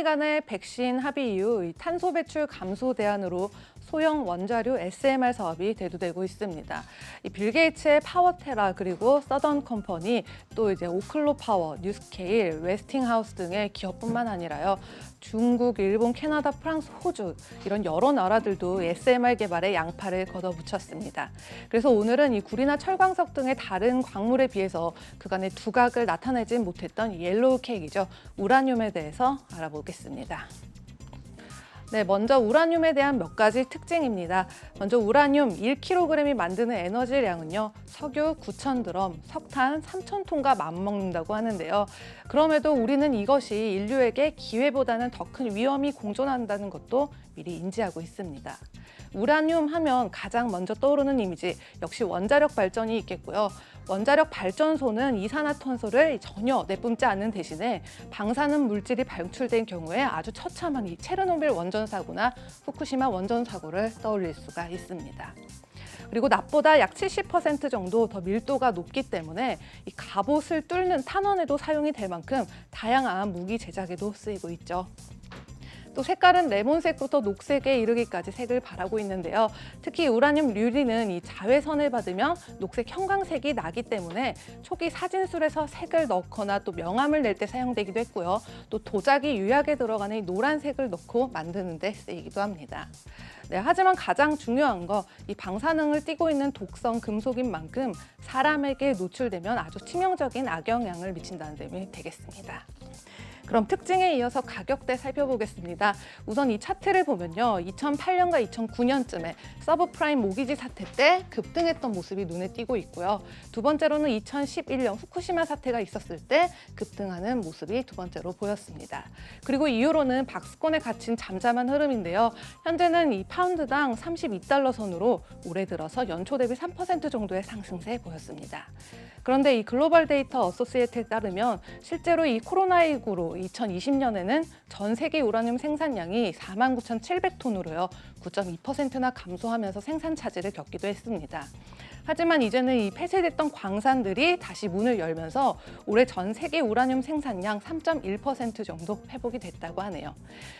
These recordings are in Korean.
한미 간의 백신 합의 이후 이 탄소 배출 감소 대안으로 소형 원자료 SMR 사업이 대두되고 있습니다. 이 빌 게이츠의 파워테라 그리고 서던 컴퍼니 또 이제 오클로 파워, 뉴스케일, 웨스팅하우스 등의 기업뿐만 아니라요. 중국, 일본, 캐나다, 프랑스, 호주 이런 여러 나라들도 SMR 개발에 양팔을 걷어붙였습니다. 그래서 오늘은 이 구리나 철광석 등의 다른 광물에 비해서 그간의 두각을 나타내지 못했던 옐로우 케이크이죠. 우라늄에 대해서 알아보겠습니다. 네, 먼저 우라늄에 대한 몇 가지 특징입니다. 먼저 우라늄 1kg이 만드는 에너지량은요. 석유 9,000드럼, 석탄 3,000톤과 맞먹는다고 하는데요. 그럼에도 우리는 이것이 인류에게 기회보다는 더 큰 위험이 공존한다는 것도 미리 인지하고 있습니다. 우라늄 하면 가장 먼저 떠오르는 이미지 역시 원자력 발전이 있겠고요. 원자력 발전소는 이산화탄소를 전혀 내뿜지 않는 대신에 방사능 물질이 방출된 경우에 아주 처참한 이 체르노빌 원전 사고나 후쿠시마 원전 사고를 떠올릴 수가 있습니다. 그리고 낮보다 약 70% 정도 더 밀도가 높기 때문에 이 갑옷을 뚫는 탄원에도 사용이 될 만큼 다양한 무기 제작에도 쓰이고 있죠. 또 색깔은 레몬색부터 녹색에 이르기까지 색을 발하고 있는데요. 특히 우라늄 류리는 이 자외선을 받으면 녹색 형광색이 나기 때문에 초기 사진술에서 색을 넣거나 또 명암을 낼 때 사용되기도 했고요. 또 도자기 유약에 들어가는 이 노란색을 넣고 만드는 데 쓰이기도 합니다. 네, 하지만 가장 중요한 거 이 방사능을 띠고 있는 독성 금속인 만큼 사람에게 노출되면 아주 치명적인 악영향을 미친다는 점이 되겠습니다. 그럼 특징에 이어서 가격대 살펴보겠습니다. 우선 이 차트를 보면요. 2008년과 2009년쯤에 서브프라임 모기지 사태 때 급등했던 모습이 눈에 띄고 있고요. 두 번째로는 2011년 후쿠시마 사태가 있었을 때 급등하는 모습이 두 번째로 보였습니다. 그리고 이후로는 박스권에 갇힌 잠잠한 흐름인데요. 현재는 이 파운드당 32달러 선으로 올해 들어서 연초 대비 3% 정도의 상승세 보였습니다. 그런데 이 글로벌 데이터 어소시에이트에 따르면 실제로 이 코로나19로 2020년에는 전 세계 우라늄 생산량이 49,700톤으로요. 9.2%나 감소하면서 생산 차질을 겪기도 했습니다. 하지만 이제는 이 폐쇄됐던 광산들이 다시 문을 열면서 올해 전 세계 우라늄 생산량 3.1% 정도 회복이 됐다고 하네요.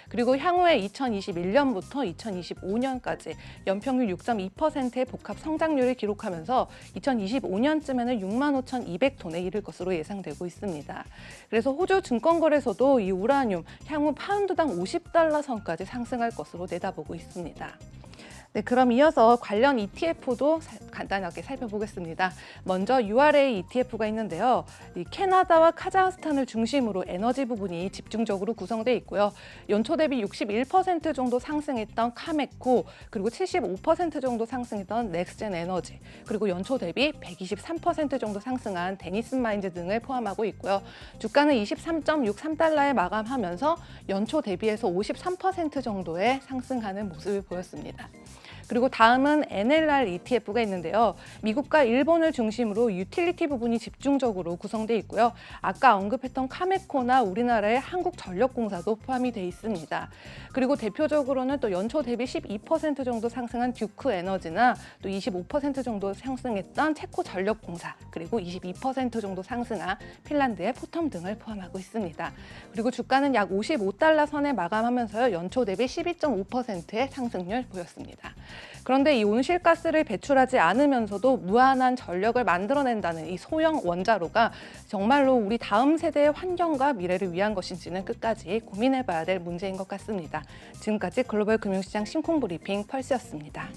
그리고 향후에 2021년부터 2025년까지 연평균 6.2%의 복합 성장률을 기록하면서 2025년쯤에는 65,200톤에 이를 것으로 예상되고 있습니다. 그래서 호주 증권거래소도 이 우라늄 향후 파운드당 50달러 선까지 상승할 것으로 내다보고 있습니다. 네, 그럼 이어서 관련 ETF도 간단하게 살펴보겠습니다. 먼저 URA ETF가 있는데요. 이 캐나다와 카자흐스탄을 중심으로 에너지 부분이 집중적으로 구성돼 있고요. 연초 대비 61% 정도 상승했던 카메코, 그리고 75% 정도 상승했던 넥스젠 에너지, 그리고 연초 대비 123% 정도 상승한 데니슨 마인즈 등을 포함하고 있고요. 주가는 23.63달러에 마감하면서 연초 대비해서 53% 정도의 상승하는 모습을 보였습니다. 그리고 다음은 NLR ETF가 있는데요. 미국과 일본을 중심으로 유틸리티 부분이 집중적으로 구성돼 있고요. 아까 언급했던 카메코나 우리나라의 한국전력공사도 포함이 돼 있습니다. 그리고 대표적으로는 또 연초 대비 12% 정도 상승한 듀크 에너지나 또 25% 정도 상승했던 체코 전력공사, 그리고 22% 정도 상승한 핀란드의 포텀 등을 포함하고 있습니다. 그리고 주가는 약 55달러 선에 마감하면서요. 연초 대비 12.5%의 상승률 보였습니다. 그런데 이 온실가스를 배출하지 않으면서도 무한한 전력을 만들어낸다는 이 소형 원자로가 정말로 우리 다음 세대의 환경과 미래를 위한 것인지는 끝까지 고민해봐야 될 문제인 것 같습니다. 지금까지 글로벌 금융시장 심쿵 브리핑 펄스였습니다.